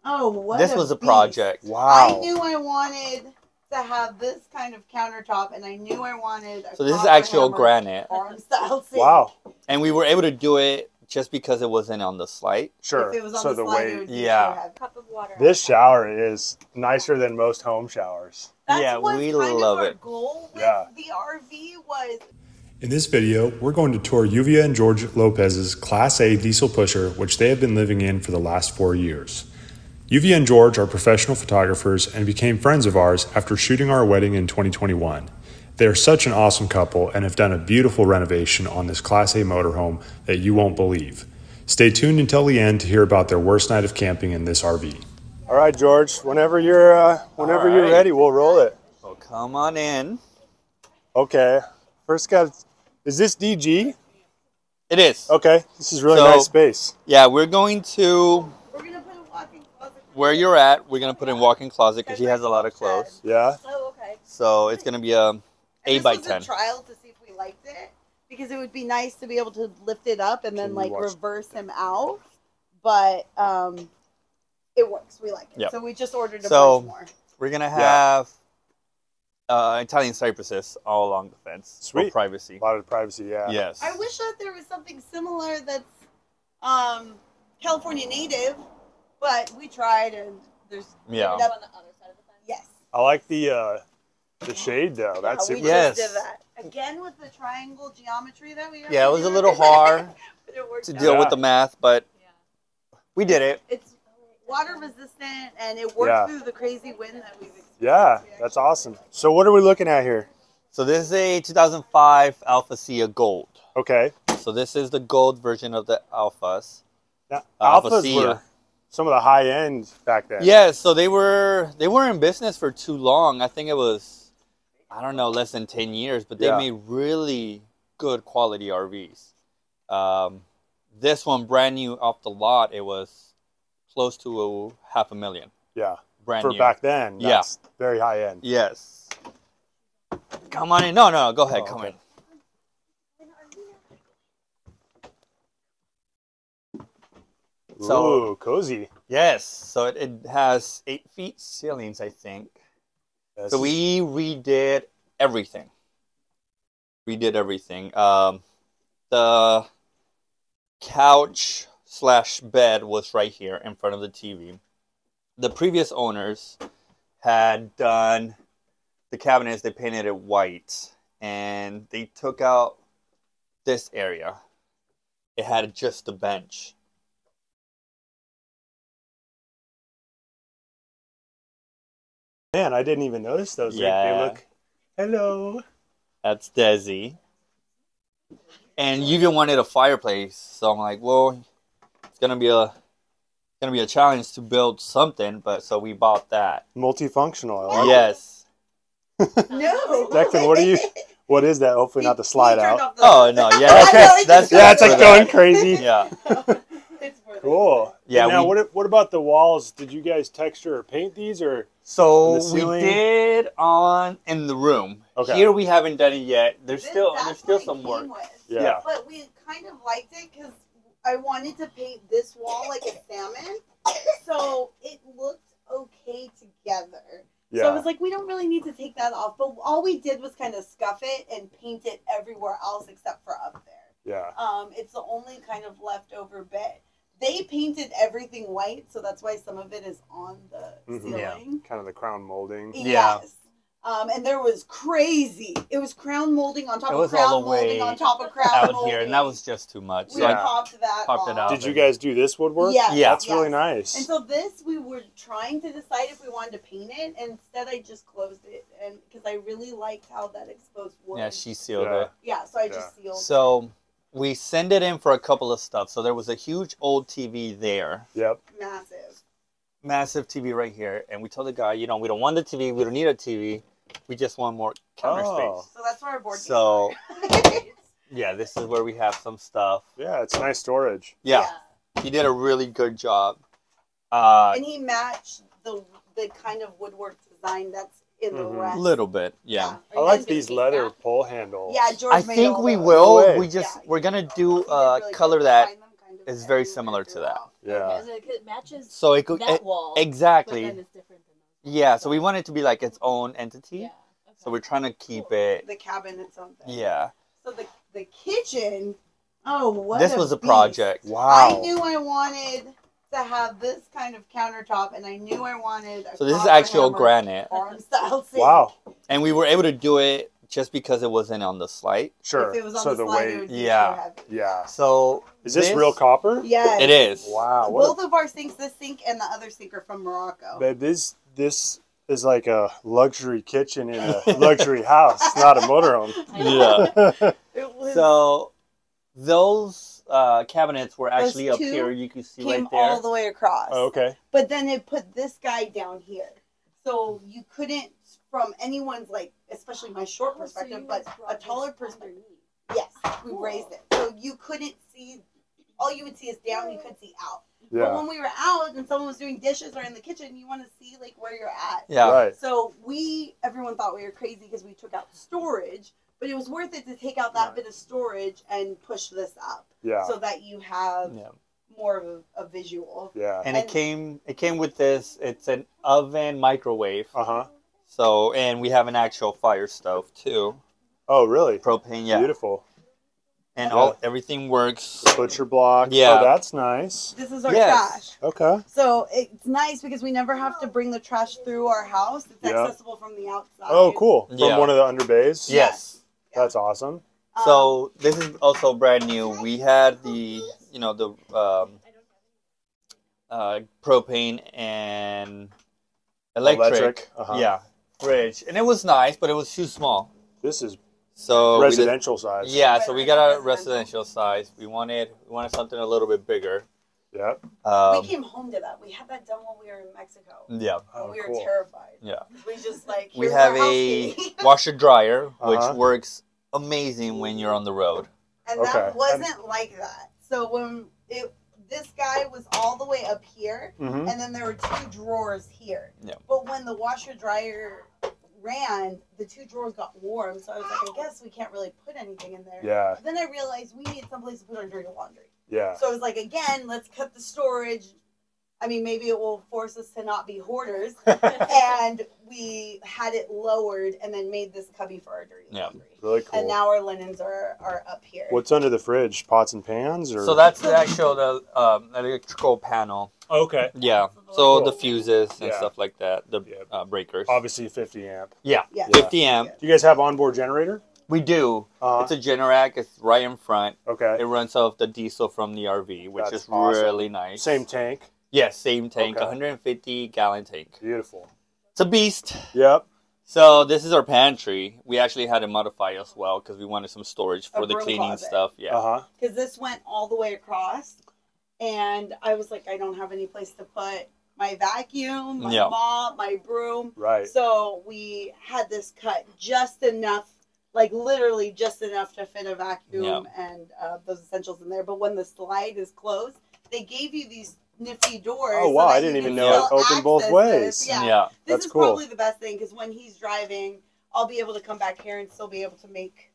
Oh, what This was a project. Wow. I knew I wanted to have this kind of countertop, and I knew I wanted a So this is actual granite. Farm-style sink. Wow. And we were able to do it just because it wasn't on the slide. Sure. If it was on So the the slide, it weight. would be Yeah. so heavy. Cup of water. This shower is nicer than most home showers. That's Yeah, what we kind love of our it. goal with Yeah. the RV was. In this video, we're going to tour Lluvia and George Lopez's Class A diesel pusher, which they have been living in for the last 4 years. Lluvia and George are professional photographers and became friends of ours after shooting our wedding in 2021. They are such an awesome couple and have done a beautiful renovation on this Class A motorhome that you won't believe. Stay tuned until the end to hear about their worst night of camping in this RV. All right, George. Whenever you're ready, we'll roll it. So come on in. Okay. First, is this DG? It is. Okay. This is really So- nice space. Yeah, we're going to We're gonna put a walk-in closet. where you're at. We're gonna put in walk-in closet because he has a lot of clothes. Yeah. Oh, okay. So it's gonna be a And 8 by this 10. was a trial to see if we liked it, because it would be nice to be able to lift it up and then Can we like watch- reverse him out. But it works. We like it. Yep. So we just ordered a So- bunch more. We're gonna have Italian cypresses all along the fence for Sweet. privacy. A lot of privacy, yeah. Yes. I wish that there was something similar that's California native, but we tried and there's Yeah. On the other side of the fence. yes. I like the shade though. That's we super. Yes. just did that again with the triangle geometry that we. have Yeah, to it was do a little everything. hard But it worked to out. deal Yeah. with the math, but Yeah. we did it. It's water resistant and it worked Yeah. through the crazy wind that we've experienced. Yeah, We that's actually- awesome. So what are we looking at here? So this is a 2005 Alfa SeeYa Gold. Okay. So this is the gold version of the Alfas. Now, Alfa Alphas SeeYa. were some of the high end back then. Yeah, so they weren't in business for too long. I think it was, I don't know, less than 10 years, but they Yeah. made really good quality RVs. This one, brand new off the lot, it was close to $500,000. Yeah. Brand For new. back then, Yeah. that's very high end. Yes. Come on in. No, go ahead. Oh, Come okay. in. So, Ooh, cozy. yes. So it has 8 feet ceilings, I think. This So is- we redid everything. The couch / bed was right here in front of the TV. The previous owners had done the cabinets, they painted it white, and they took out this area. It had just a bench. Man, I didn't even notice those. They Yeah. look. Hello. That's Desi. And you even wanted a fireplace, so I'm like, well, it's gonna be a challenge to build something, but so we bought that. Multifunctional. I like Yes. No. Declan, what is that? Hopefully not the slide He turned out. off the- Oh no, yeah, Okay. that's Yeah, it's for like that. going crazy. Yeah, It's for the- Cool. Yeah, And now, we- what about the walls? Did you guys texture or paint these, or? so And the we ceiling? did in the room. Okay. Here we haven't done it yet. There's This- still that's some what it came work. with. Yeah. But we kind of liked it because I wanted to paint this wall like a salmon, so it looked okay together. Yeah. So I was like, we don't really need to take that off. But all we did was kind of scuff it and paint it everywhere else except for up there. Yeah. It's the only kind of leftover bit. They painted everything white, so that's why some of it is on the Mhm. ceiling. Kind of the crown molding. Yeah. Yes. And there was crazy. It was crown molding on top It of was crown all the way molding on top of crown Out molding. here, and that was just too much. We So I Yeah. popped that popped it off. out. Did you guys do this woodwork? Yes, Yeah. That's really yes. nice. And so this, we were trying to decide if we wanted to paint it, and instead I just closed it, and because I really liked how that exposed wood. Yeah, she sealed Yeah. it. Yeah, so I just sealed. So we send it in for a couple of stuff. So there was a huge old TV there, Yep. Massive. massive TV right here, and we told the guy, we don't want the TV, we don't need a TV, we just want more counter Oh. space. So that's where our board games So are. yeah, this is where we have some stuff. Yeah, it's nice storage. Yeah, he did a really good job. And he matched the kind of woodwork design that's in the Mhm. rest. Little bit, yeah. Are I you like guys these gonna leather keep pull handles. that? Yeah, George I made think all we those. will. No way. We just Yeah. we're gonna He do did really color good. that Find them kind is very similar to that. Yeah. It matches So it could that wall. exactly. But then it's different than those. Yeah, so we want it to be like its own entity. Yeah. Okay. So we're trying to keep it. The cabin its own thing. Yeah. So the kitchen. Oh, what This a was a beast. project. Wow. I knew I wanted to have this kind of countertop, and I knew I wanted. So this is actual granite, farm style sink. Wow. and we were able to do it just because it wasn't on the slide. Sure. If it was on So the the slide, it weight. would be Yeah. so heavy. Yeah. So Is this real copper? Yes. It is. Wow. Both of our sinks, this sink and the other sink, are from Morocco. Babe, this is like a luxury kitchen in a luxury house, not a motorhome. Yeah. It was, So those cabinets were Those actually up two here. You can see came right there. all the way across. Oh, okay. But then it put this guy down here. So you couldn't, from anyone's, like, especially my short perspective, but a taller perspective. Yes, we raised it. So you couldn't see, all you would see is down, you couldn't see out. But Yeah. when we were out and someone was doing dishes or in the kitchen, you want to see, like, where you're at. Yeah. Right. So everyone thought we were crazy because we took out storage, but it was worth it to take out that Right. bit of storage and push this up Yeah. so that you have Yeah. more of a visual. Yeah. And it came with this. It's an oven microwave. Uh-huh. So and we have an actual fire stove too. Oh, really? Propane. Yeah. Beautiful. And Yeah. everything works. The butcher block. Yeah. Oh, that's nice. This is our Yes. trash. Okay. So it's nice because we never have to bring the trash through our house. It's Yeah. accessible from the outside. Oh, cool. From Yeah. one of the under bays? Yes. That's awesome. So this is also brand new. We had the propane and electric. Uh-huh. Yeah, fridge, and it was nice, but it was too small. This is So residential size. Yeah, so we got a residential size. We wanted something a little bit bigger. Yeah. we came home to that. We had that done while we were in Mexico. Yeah, Oh, we were cool. terrified. yeah. We just like, We here's have our a housekeeping. washer dryer, which Uh-huh. works amazing when you're on the road. And Okay. that wasn't like that. So when this guy was all the way up here, Mm-hmm. and then there were two drawers here. Yeah. But when the washer dryer ran, the two drawers got warm. So I was like, I guess we can't really put anything in there. Yeah. But then I realized we needed someplace to put our dirty laundry. Yeah. So I was like, again, let's cut the storage. I mean, maybe it will force us to not be hoarders. And we had it lowered and then made this cubby for our dirty Yeah. laundry. Really cool. And now our linens are up here. What's under the fridge? Pots and pans? Or? So that's the actual electrical panel. Okay. Yeah. So Cool. the fuses and Yeah. stuff like that. The Yeah. breakers. Obviously 50 amp. Yeah. Yeah. 50 amp. Do you guys have onboard generator? We do. It's a Generac. It's right in front. Okay. It runs off the diesel from the RV, which That's is awesome. really nice. Same tank. Yes, same tank. Okay. 150-gallon tank. Beautiful. It's a beast. Yep. So this is our pantry. We actually had to modify as well because we wanted some storage for A the broom cleaning closet. stuff. Yeah. Uh-huh. Because this went all the way across. And I was like, I don't have any place to put my vacuum, my Yeah. mop, my broom. Right. So we had this cut just enough, like literally just enough to fit a vacuum and those essentials in there. But when the slide is closed, they gave you these nifty doors. Oh, wow. that I you didn't even can know it still opened both access ways. this. Yeah. Yeah. This That's is cool. probably the best thing because when he's driving, I'll be able to come back here and still be able to make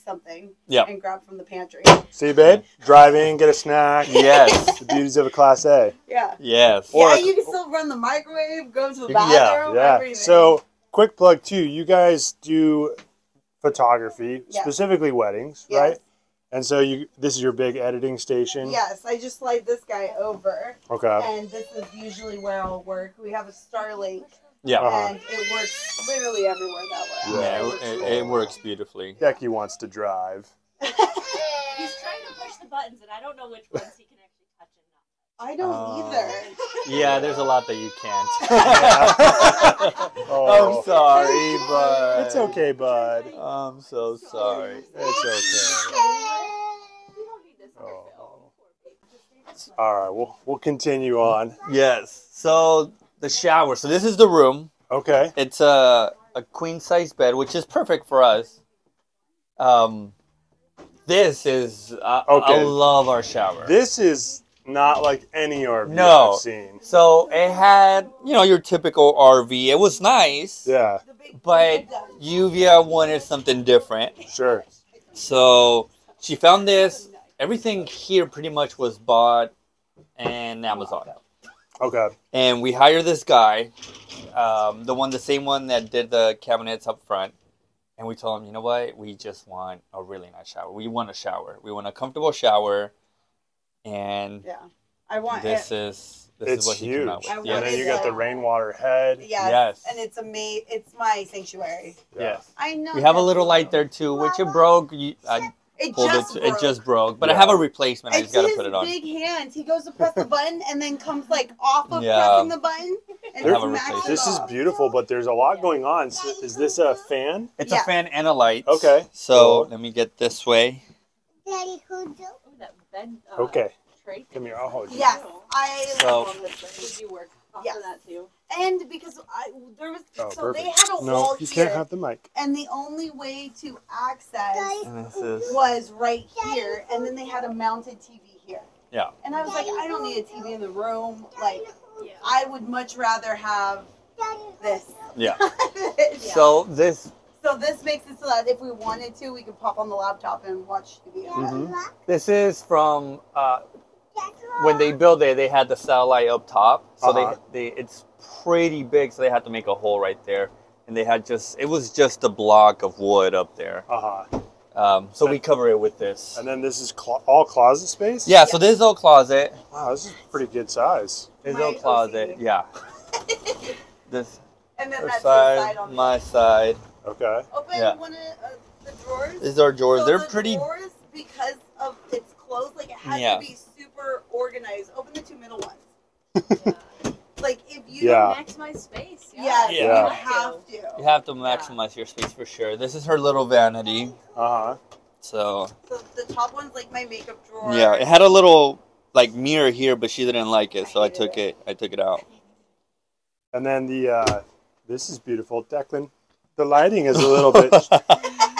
something and grab from the pantry. See, babe? Driving, get a snack. Yes. The beauties of a Class A. Yeah. Yes. Or- Yeah, you can still run the microwave, go to the Yeah, bathroom, Yeah. everything. So, quick plug too. You guys do photography, Yeah. specifically weddings, Yes. right? And so this is your big editing station. Yes, I just slide this guy over, Okay. and this is usually where I'll work. We have a Starlink, Yeah. Uh-huh. and it works literally everywhere that way. Yeah, It works it works beautifully. Becky wants to drive. He's trying to push the buttons, and I don't know which ones he can actually touch and not. I don't either. Yeah, there's a lot that you can't. Oh. I'm sorry, but It's okay, bud. I'm so sorry. It's okay. We don't need this for Oh. Phil. All right, we'll continue on. Yes. So the shower. So this is the room. Okay. It's a queen size bed, which is perfect for us. This is I Okay. love our shower. This is not like any RV No. I've seen. So it had, your typical RV. It was nice. Yeah, The big But big gun. Lluvia wanted something different. sure. So she found this. everything here pretty much was bought and Amazon. Okay. And we hired this guy, the same one that did the cabinets up front. And we told him, you know what? We just want a really nice shower. We want a shower. We want a comfortable shower. And yeah, I want this is what he came out with. And then you got the rainwater head. Yes. And it's it's my sanctuary. Yes. I know. We have a little light there too, which it broke. It just broke. But I have a replacement. I just got to put it on. It's his big hands. He goes to press the button and then comes like off of pressing the button. And this is beautiful, but there's a lot going on. So is this a fan? It's a fan and a light. Okay. So let me get this way. Daddy, that bed, okay. Tray. Come here, I'll hold you. Yes, I love this. Would you work off of that too? And because there was perfect. they had a wall here. You can't have the mic. And the only way to access was right here, and then they had a mounted TV here. Yeah. And I was like, I don't need a TV in the room. Like, I would much rather have this. Yeah. So this makes it so that if we wanted to, we could pop on the laptop and watch TV. Mm-hmm. This is from when they built it. They had the satellite up top, so it's pretty big. So they had to make a hole right there, and they had it was just a block of wood up there. So we cover it with this. And then this is all closet space? Yeah, so this is all closet. Wow, this is pretty good size. This is all closet, yeah. This and then her that's side, on my side. Okay. Open one of the drawers. These are drawers. So they're the pretty. Drawers, because of its closed, like it has to be super organized. Open the two middle ones. Like if you maximize space. You have to. You have to maximize your space for sure. This is her little vanity. So the top one's like my makeup drawer. Yeah, it had a little like mirror here, but she didn't like it, so I took it out. And then this is beautiful, Declan. The lighting is a little bit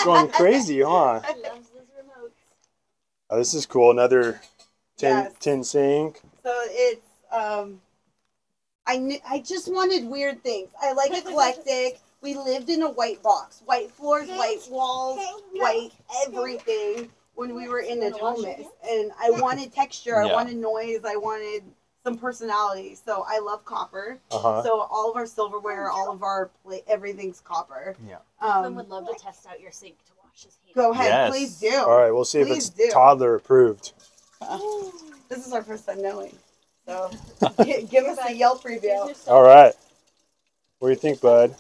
going crazy, huh? I love those remotes. Oh, this is cool. Another tin sink. So it's I just wanted weird things. I like eclectic. We lived in a white box, white floors, white walls, white everything when we were in Nokomis. And I wanted texture. I wanted noise. I wanted some personality. So I love copper. So all of our silverware, all of our everything's copper. Yeah. I would love to test out your sink to wash his hands. Go ahead, please do. All right, we'll see if it's toddler approved. This is our first time knowing. So give us a Yelp review. All right. What do you think, bud?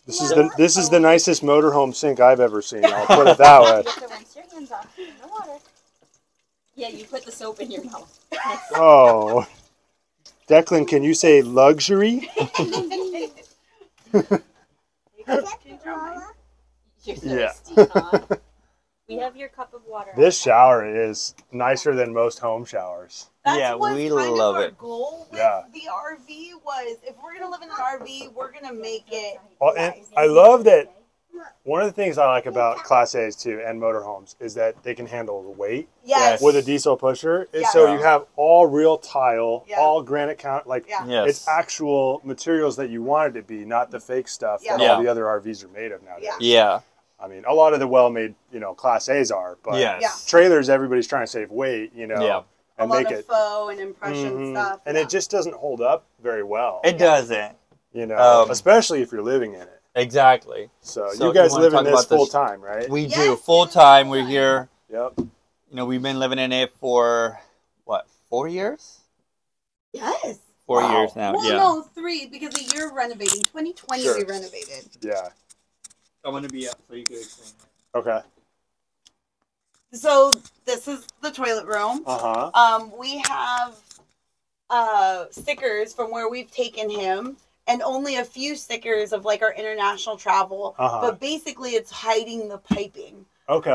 This is the nicest motorhome sink I've ever seen. I'll put it that way. You have to rinse your hands off. No water. Yeah, you put the soap in your mouth. Oh. Declan, can you say luxury? You're thirsty, huh? We have your cup of water. This shower is nicer than most home showers. That's we love it. Goal with the RV was if we're gonna live in an RV, we're gonna make it and I love that. One of the things I like about Class A's too and motorhomes is that they can handle the weight with a diesel pusher. So you have all real tile, all granite it's actual materials that you want it to be, not the fake stuff that all the other RVs are made of nowadays. Yeah. I mean, a lot of the well-made, Class A's are, but trailers, everybody's trying to save weight, and a make lot of faux and impression stuff. And it just doesn't hold up very well. It doesn't. Especially if you're living in it. Exactly. So you guys live in this full time, right? We do. Full time. We're here. Yep. We've been living in it for, 4 years? Yes. 4 years now, Well, no, 3, because a year renovating. 2020 we renovated. Yeah. I'm going to be up so you can explain. Okay. So this is the toilet room. We have stickers from where we've taken him, and only a few stickers of like our international travel. But basically, it's hiding the piping. Okay.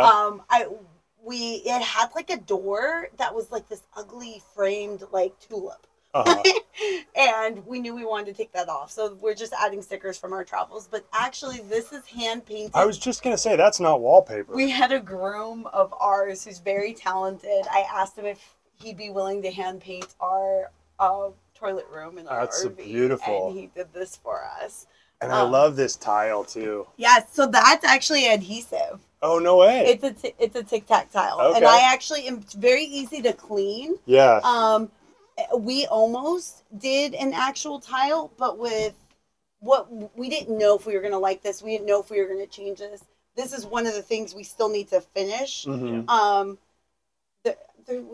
It had like a door that was like this ugly framed like tulip. And we knew we wanted to take that off, so we're just adding stickers from our travels. But actually, this is hand painted. I was just gonna say that's not wallpaper. We had a groom of ours who's very talented. I asked him if he'd be willing to hand paint our toilet room in our RV. Beautiful. And he did this for us. And I love this tile too. Yeah, so that's actually adhesive. Oh, no way. It's a tic-tac-tile. Okay. And I actually am very easy to clean. Yeah. We almost did an actual tile, but with what we didn't know if we were going to like this. We didn't know if we were going to change this. This is one of the things we still need to finish. Mm-hmm.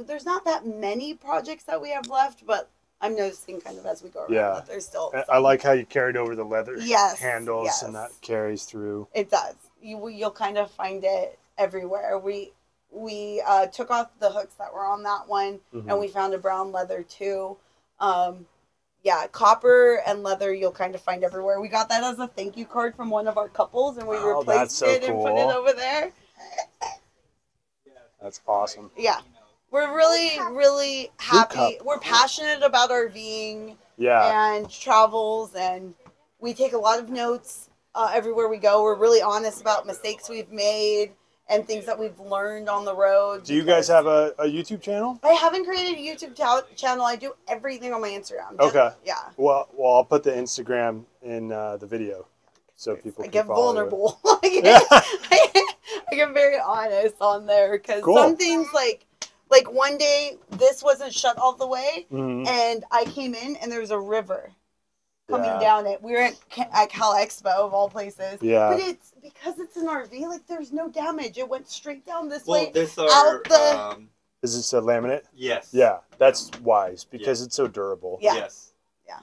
There's not that many projects that we have left, but I'm noticing kind of as we go around that there's still some. I like how you carried over the leather handles, and that carries through. It does. You'll kind of find it everywhere. We took off the hooks that were on that one, mm-hmm. and we found a brown leather too. Copper and leather you'll kind of find everywhere. We got that as a thank you card from one of our couples, and we replaced it and put it over there. That's awesome. Yeah. We're really, really happy. We're passionate about RVing and travels, and we take a lot of notes everywhere we go. We're really honest about mistakes we've made and things that we've learned on the road. Do you guys have a YouTube channel? I haven't created a YouTube channel. I do everything on my Instagram. Okay. Yeah. Well, I'll put the Instagram in the video so people can follow you. Vulnerable. I get very honest on there because some things like one day this wasn't shut all the way, mm-hmm. and I came in and there was a river coming down it. We were at Cal Expo of all places. Yeah. But it's because it's an RV, like there's no damage. It went straight down this way. Is this a laminate? Yes. Yeah, that's wise because it's so durable. Yeah. Yes.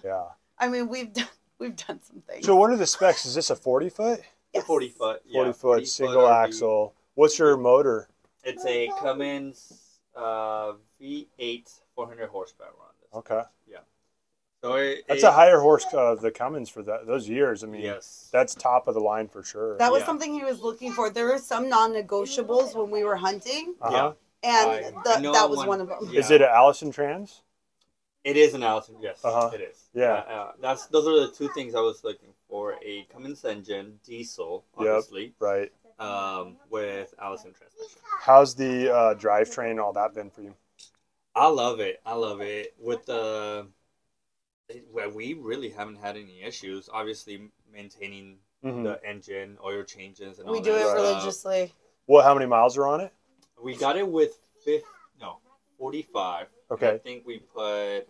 Yeah. I mean, we've done some things. So what are the specs? Is this a 40-foot? Yes. 40-foot. Yeah. 40-foot single axle. What's your motor? It's a Cummins V8 400 horsepower on this. Okay. Yeah. So that's a higher horse of the Cummins for those years. I mean, that's top of the line for sure. That was something he was looking for. There were some non-negotiables when we were hunting. And that was one of them. Yeah. Is it an Allison trans? It is an Allison, yes. It is. Yeah. Those are the two things I was looking for. A Cummins engine, diesel, obviously. Right. With Allison transmission. How's the drivetrain, all that been for you? I love it. With we really haven't had any issues. Obviously, maintaining the engine, oil changes, and all that. We do it religiously. How many miles are on it? We got it with 45. Okay. I think we put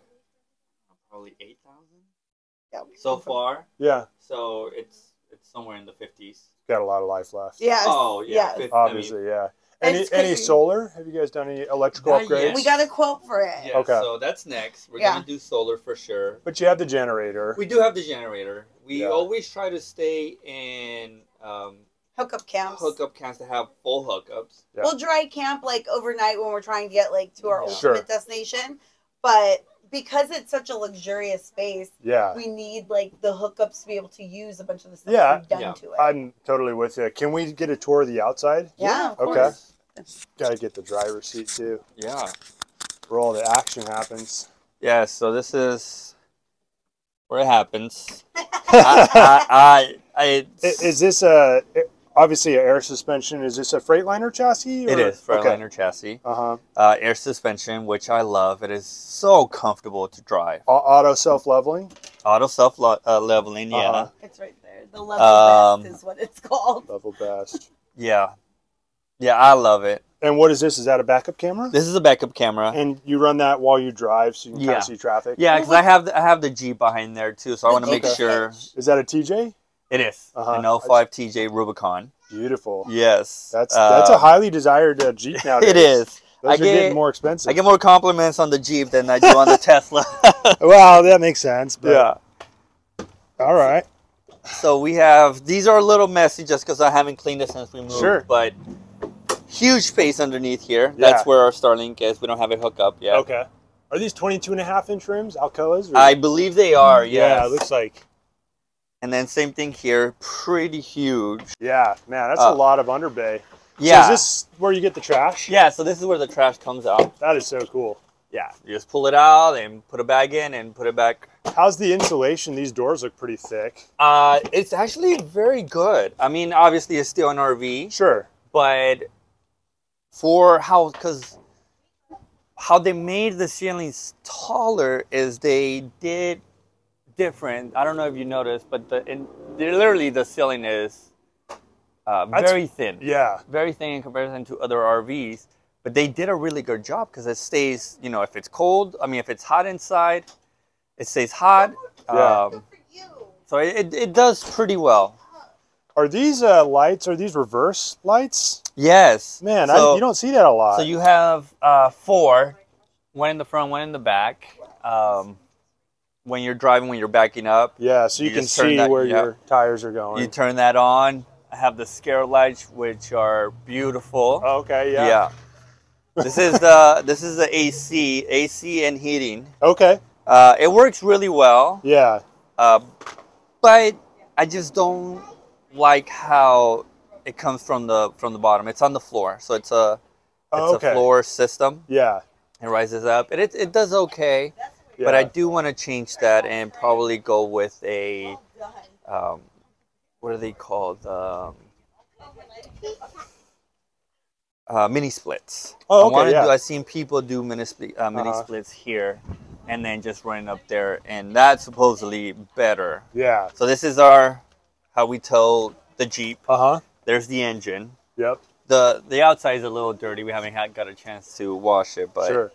probably 8,000 so far. Yeah. So it's somewhere in the 50s. Got a lot of life left. Yes. Oh, yeah. Obviously, Any solar? Have you guys done any electrical upgrades? We got a quote for it. Yeah, okay. So that's next. We're going to do solar for sure. But you have the generator. We do have the generator. We always try to stay in hookup camps to have full hookups. Yeah. We'll dry camp overnight when we're trying to get to our ultimate destination. But because it's such a luxurious space, we need the hookups to be able to use a bunch of the stuff we've done to it. I'm totally with you. Can we get a tour of the outside? Yeah, of okay. Got to get the driver's seat too. Yeah. Where all the action happens. Yeah, so this is where it happens. Is this obviously an air suspension? Is this a Freightliner chassis? It is Freightliner chassis. Air suspension, which I love. It is so comfortable to drive. Auto self-leveling? Auto self-leveling, yeah. It's right there. The level best is what it's called. Level best. Yeah, I love it. And what is this? Is that a backup camera? This is a backup camera. And you run that while you drive so you can kind of see traffic? Yeah, because I have the Jeep behind there too, so I want to make sure. Is that a TJ? It is. An 05 TJ Rubicon. Beautiful. Yes. That's a highly desired Jeep nowadays. It is. Those are getting more expensive. I get more compliments on the Jeep than I do on the Tesla. Well, that makes sense. But... All right. So these are a little messy just because I haven't cleaned it since we moved. Sure. But huge space underneath here. That's where our Starlink is. We don't have it hooked up yet. Okay. Are these 22.5-inch rims, Alcoas? I believe they are, yes. Yeah, it looks like. And then same thing here, pretty huge. Yeah, man, that's a lot of underbay. Yeah. So is this where you get the trash? Yeah, so this is where the trash comes out. That is so cool. Yeah, you just pull it out and put a bag in and put it back. How's the insulation? These doors look pretty thick. It's actually very good. I mean, obviously it's still an RV. Sure. But for how they made the ceilings taller is they did different. I don't know if you noticed, but literally the ceiling is very thin. Yeah. Very thin in comparison to other RVs. But they did a really good job because it stays, you know, if it's cold, I mean, if it's hot inside, it stays hot. Yeah. So it does pretty well. Are these lights, are these reverse lights? Yes. Man, you don't see that a lot. So you have 4, one in the front, one in the back. When you're driving, when you're backing up. Yeah, so you can see where your tires are going. You turn that on. I have the scare lights, which are beautiful. Oh, okay, yeah. Yeah. This is the AC and heating. Okay. It works really well. Yeah. But I just don't like how it comes from the bottom. It's on the floor, so it's a floor system. Yeah. It rises up. It does okay. Yeah. But I do want to change that and probably go with a, what are they called? Mini splits. Oh, okay, I've seen people do mini splits here and then just running up there, and that's supposedly better. Yeah. So this is how we tow the Jeep. Uh-huh. There's the engine. Yep. The outside is a little dirty. We haven't got a chance to wash it, but... Sure.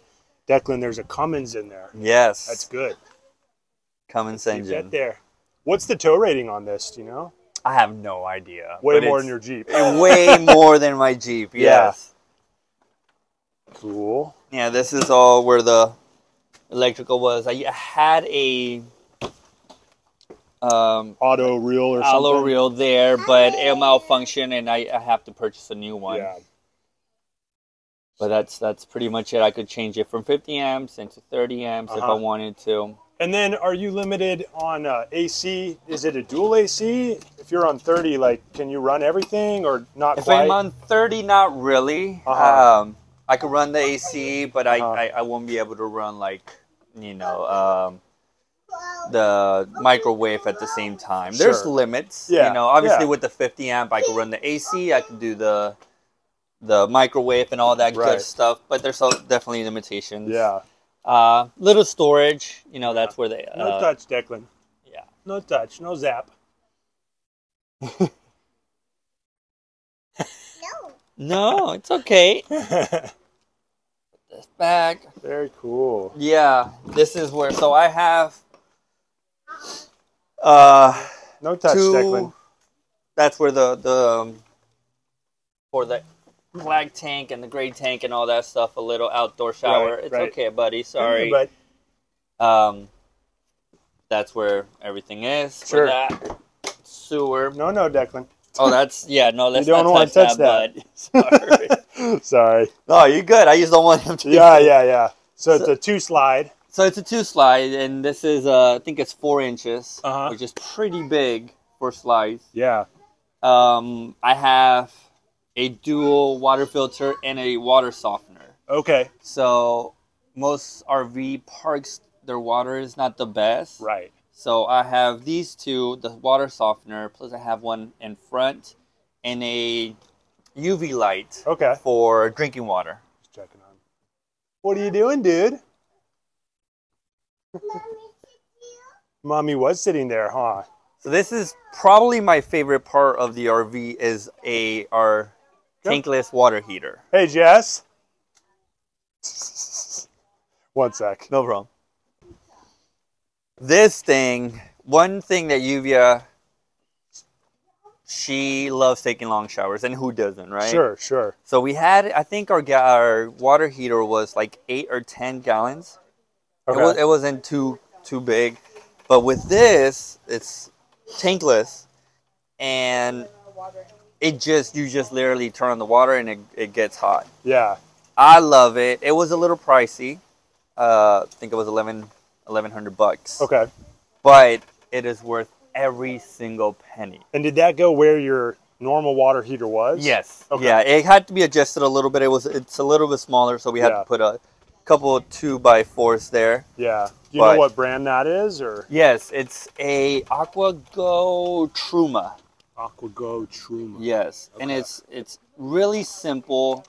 Declan, there's a Cummins in there. Yes. That's good. Cummins engine. Get there. What's the tow rating on this, do you know? I have no idea. Way more than your Jeep. Way more than my Jeep, yes. Yeah. Cool. Yeah, this is all where the electrical was. I had a... auto reel or something? Auto reel there, but it malfunctioned and I have to purchase a new one. Yeah. But that's pretty much it. I could change it from 50 amps into 30 amps if I wanted to. And then are you limited on AC? Is it a dual AC? If you're on 30, like, can you run everything or not if quite? I'm on 30, not really. I could run the AC, but I won't be able to run, like, you know, the microwave at the same time. Sure. There's limits. Yeah. You know, obviously with the 50 amp, I could run the AC. I could do the microwave and all that good stuff, but there's definitely limitations. Yeah. Little storage, you know, that's where they... no touch, Declan. Yeah. No touch, no zap. No, it's okay. Put this back. Very cool. Yeah, this is where... So I have... no touch, Declan. That's where for the black tank and the gray tank and all that stuff, a little outdoor shower. It's okay, buddy. Sorry. That's where everything is. Sure. For that sewer. No, Declan. Oh, that's no. Let's you don't not want touch to touch that. Sorry. Sorry. No, you're good. I just don't want him to. Yeah. So it's a 2-slide. So it's a 2-slide, and this is I think it's 4 inches, Uh-huh. which is pretty big for slides. Yeah. I have a dual water filter and a water softener. Okay. So most RV parks, their water is not the best. Right. So I have these two, the water softener, plus I have one in front and a UV light for drinking water. Just checking on. What are you doing, dude? Mommy was sitting there, huh? So this is probably my favorite part of the RV is our tankless water heater. Hey, Jess. 1 sec. No problem. This thing, one thing that Lluvia, she loves taking long showers, and who doesn't, right? Sure. So we had, I think our water heater was like 8 or 10 gallons. Okay. It wasn't too big, but with this, it's tankless, and you just literally turn on the water and it gets hot. Yeah. I love it. It was a little pricey. I think it was $1,100. Okay. But it is worth every single penny. And did that go where your normal water heater was? Yes. Okay. Yeah, it had to be adjusted a little bit. It's a little bit smaller, so we had to put a couple of 2x4s there. Yeah. Do you know what brand that is, or? Yes, it's a AquaGo Truma. AquaGo Truma. Yes, and it's really simple.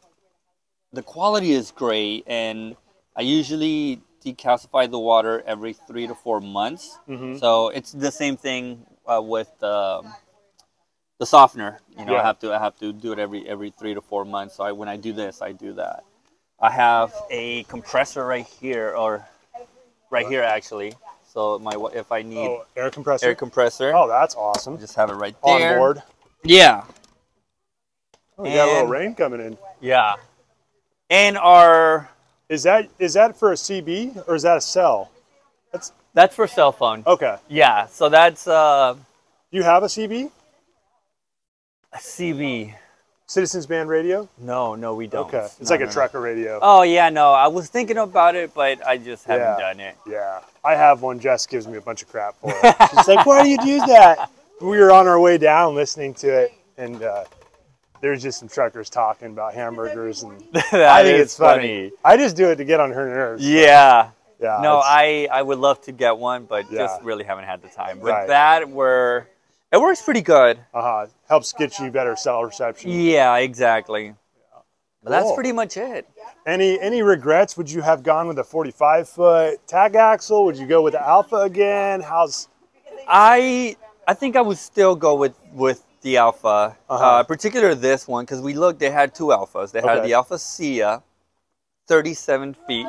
The quality is great, and I usually decalcify the water every 3 to 4 months. Mm-hmm. So it's the same thing with the the softener. You know, Yeah. I have to do it every 3 to 4 months. So when I do this, I do that. I have a compressor right here, or right here actually. So if I need air compressor. Oh, that's awesome. Just have it right there. On board. Yeah. Oh, we got a little rain coming in. Yeah. And our is that for a CB or is that a cell? That's for cell phone. Okay. Yeah. So that's you have a CB? A CB. Citizens Band radio? No, we don't. Okay. It's like a trucker radio. Oh, yeah, no. I was thinking about it, but I just haven't done it. Yeah. I have one. Jess gives me a bunch of crap for it. She's like, why do you do that? We were on our way down listening to it, and there's just some truckers talking about hamburgers. And I think it's funny. I just do it to get on her nerves. Yeah. Yeah. No, I would love to get one, but just really haven't had the time. But it works pretty good. Helps get you better cell reception. Yeah, exactly. But that's pretty much it. Any regrets? Would you have gone with a 45-foot tag axle? Would you go with the Alfa again? I think I would still go with the Alfa, particularly this one, because they had 2 Alfas. They had the Alfa SeeYa, 37 feet,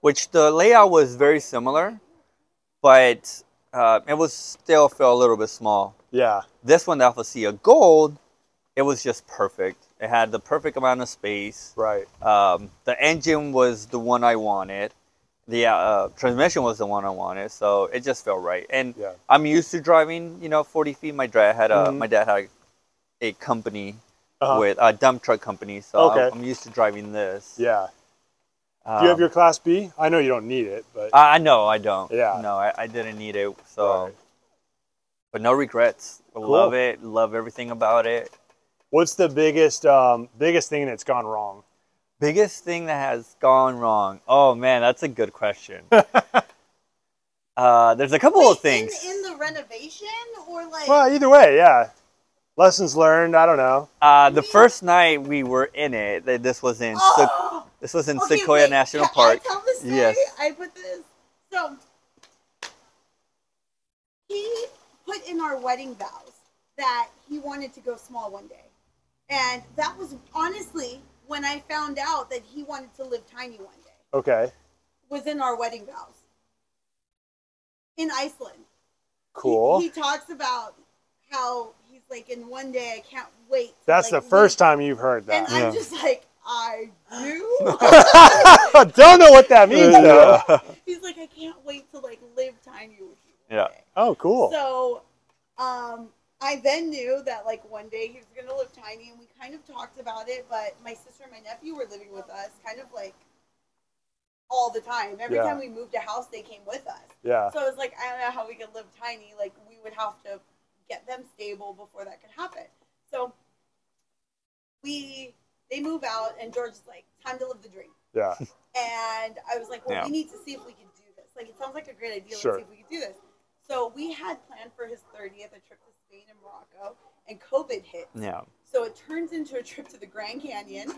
which the layout was very similar, but it was still felt a little bit small. Yeah. This one, the Alfa SeeYa Gold, it was just perfect. It had the perfect amount of space. Right. The engine was the one I wanted. The transmission was the one I wanted. So it just felt right. And I'm used to driving, 40 feet. My dad had a company with a dump truck company. So I'm used to driving this. Yeah. Do you have your Class B? I know you don't need it, but I know I don't. Yeah. No, I didn't need it. So, but no regrets. I love it. Love everything about it. What's the biggest thing that's gone wrong? Biggest thing that has gone wrong? Oh man, that's a good question. There's a couple of things. In the renovation or like? Well, either way, yeah. Lessons learned. I don't know. The first night we were in it, this was in Sequoia National Park. Can I tell the story? Yes. I put this. So he put in our wedding vows that he wanted to go small one day, and that was honestly when I found out that he wanted to live tiny one day. Okay. Was in our wedding vows in Iceland. Cool. He talks about how he's like, in one day I can't wait. That's the first time you've heard that. And I'm just like, I do. Don't know what that means though. He's like, I can't wait to like live tiny with you. Yeah. Oh, cool. So, I then knew that like one day he was gonna live tiny, and we kind of talked about it. But my sister and my nephew were living with us, kind of like all the time. Every time we moved a house, they came with us. Yeah. So I was like, I don't know how we could live tiny. Like we would have to get them stable before that could happen. So they move out, and George's like, time to live the dream. Yeah. And I was like, well, we need to see if we can do this. Like, it sounds like a great idea. Let's see if we can do this. So we had planned for his 30th a trip to Spain and Morocco, and COVID hit. Yeah. So it turns into a trip to the Grand Canyon.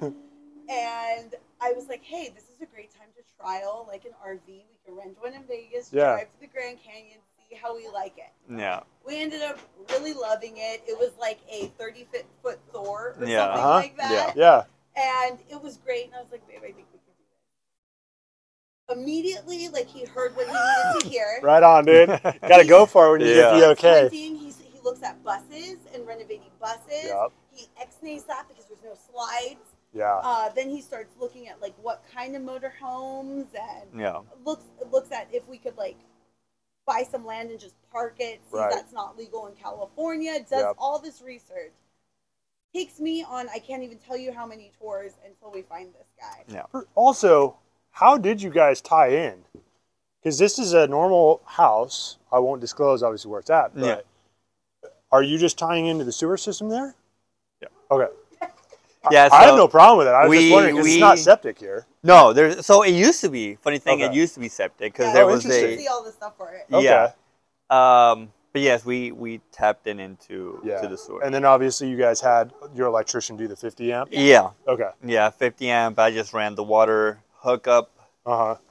And I was like, hey, this is a great time to trial like an RV. We can rent one in Vegas, drive to the Grand Canyon, see how we like it. Yeah. We ended up really loving it. It was like a 30-foot Thor or something like that. Yeah. And it was great. And I was like, babe, I think we can do it. Immediately, like, he heard what he needed to hear. Right on, dude. Got to go for it when you get the okay. He looks at buses and renovating buses. Yep. He X-nays that because there's no slides. Yeah. Then he starts looking at like what kind of motorhomes, and looks at if we could like buy some land and just park it. See that's not legal in California. Does all this research. Takes me on, I can't even tell you how many tours until we find this guy. Yeah. Also, how did you guys tie in? Because this is a normal house. I won't disclose obviously where it's at, but are you just tying into the sewer system there? Yeah. Okay. Yeah, so I have no problem with it. I was just wondering because it's not septic here. No, so it used to be. Funny thing, it used to be septic because there was see all the stuff for it. Okay. Yeah. But yes, we tapped into to the sewer. And then obviously you guys had your electrician do the 50 amp? Yeah. Okay. Yeah, 50 amp. I just ran the water hookup.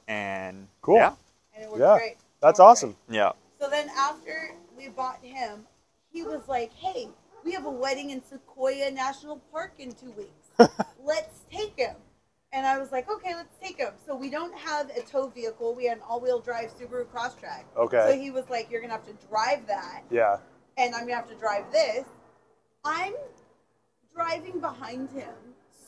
And cool. Yeah. And it worked great. That's awesome. Yeah. So then after we bought him, he was like, hey, we have a wedding in Sequoia National Park in 2 weeks. Let's take him. And I was like, okay, let's take him. So we don't have a tow vehicle. We had an all-wheel drive Subaru Crosstrek. Okay. So he was like, you're going to have to drive that. Yeah. And I'm going to have to drive this. I'm driving behind him,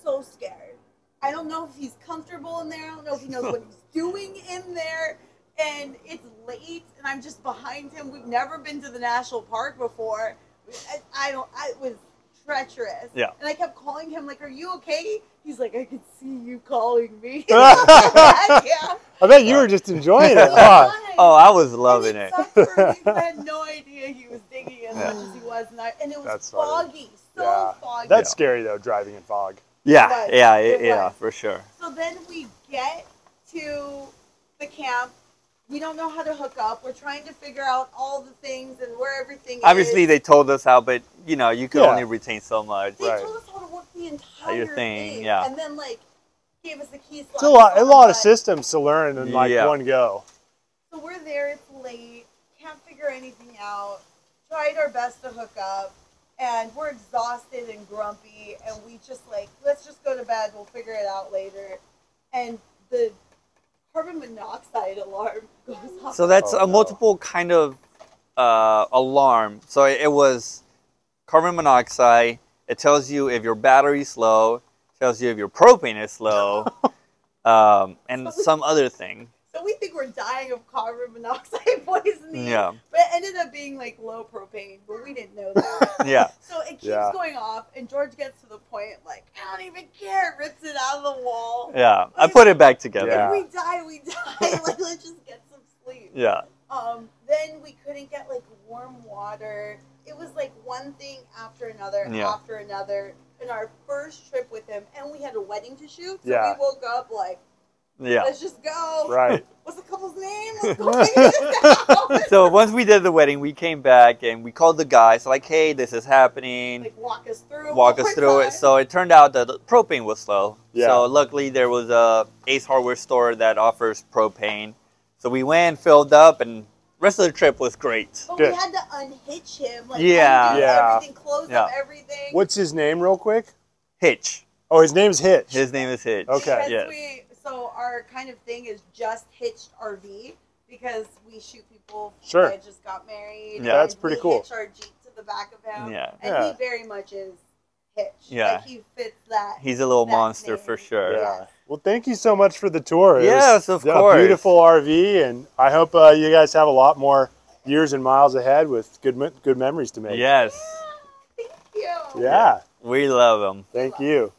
so scared. I don't know if he's comfortable in there. I don't know if he knows what he's doing in there. And it's late, and I'm just behind him. We've never been to the national park before. It was treacherous. Yeah. And I kept calling him, like, are you okay? He's like, I could see you calling me. I bet you were just enjoying it. Oh, I was loving it. I had no idea he was digging as much as he was. And it was foggy. So foggy. That's scary, though, driving in fog. Yeah, for sure. So then we get to the camp. We don't know how to hook up. We're trying to figure out all the things and where everything is. Obviously, they told us how, but, you know, you could only retain so much. They told us how to work the entire thing. Yeah. And then, like, gave us the keys. It's a lot of systems to learn in, like, one go. So we're there. It's late. Can't figure anything out. Tried our best to hook up. And we're exhausted and grumpy. And we just, like, let's just go to bed. We'll figure it out later. And the carbon monoxide alarm goes off. So that's a multiple kind of alarm. So it was carbon monoxide. It tells you if your battery's slow. Tells you if your propane is slow. And some other thing. So we think we're dying of carbon monoxide poisoning. Yeah. But it ended up being like low propane, but we didn't know that. Yeah. So it keeps going off, and George gets to the point like, I don't even care, rips it out of the wall. Yeah. I put it back together. If we die, we die. Like, let's just get some sleep. Yeah. Then we couldn't get like warm water. It was like one thing after another after another. In our first trip with him, and we had a wedding to shoot, so we woke up like, let's just go. Right. What's the couple's name? Let's go figure this out. So once we did the wedding, we came back and we called the guys like, hey, this is happening. Like, walk us through it. So it turned out that the propane was slow. Yeah. So luckily there was a Ace Hardware store that offers propane. So we went, filled up, and rest of the trip was great. But we had to unhitch him. Like, undo everything, close up everything. What's his name real quick? Hitch. Oh, his name's Hitch. His name is Hitch. Okay. Yes. So our kind of thing is just hitched RV because we shoot people that just got married. Yeah, that's pretty cool. Hitch our Jeep to the back of him. Yeah. And he very much is Hitch. Yeah. Like, he fits that. He's a little monster for sure. Yeah. Well, thank you so much for the tour. Yes, of course. A beautiful RV, and I hope you guys have a lot more years and miles ahead with good memories to make. Yes. Yeah, thank you. Yeah. We love them. Thank you.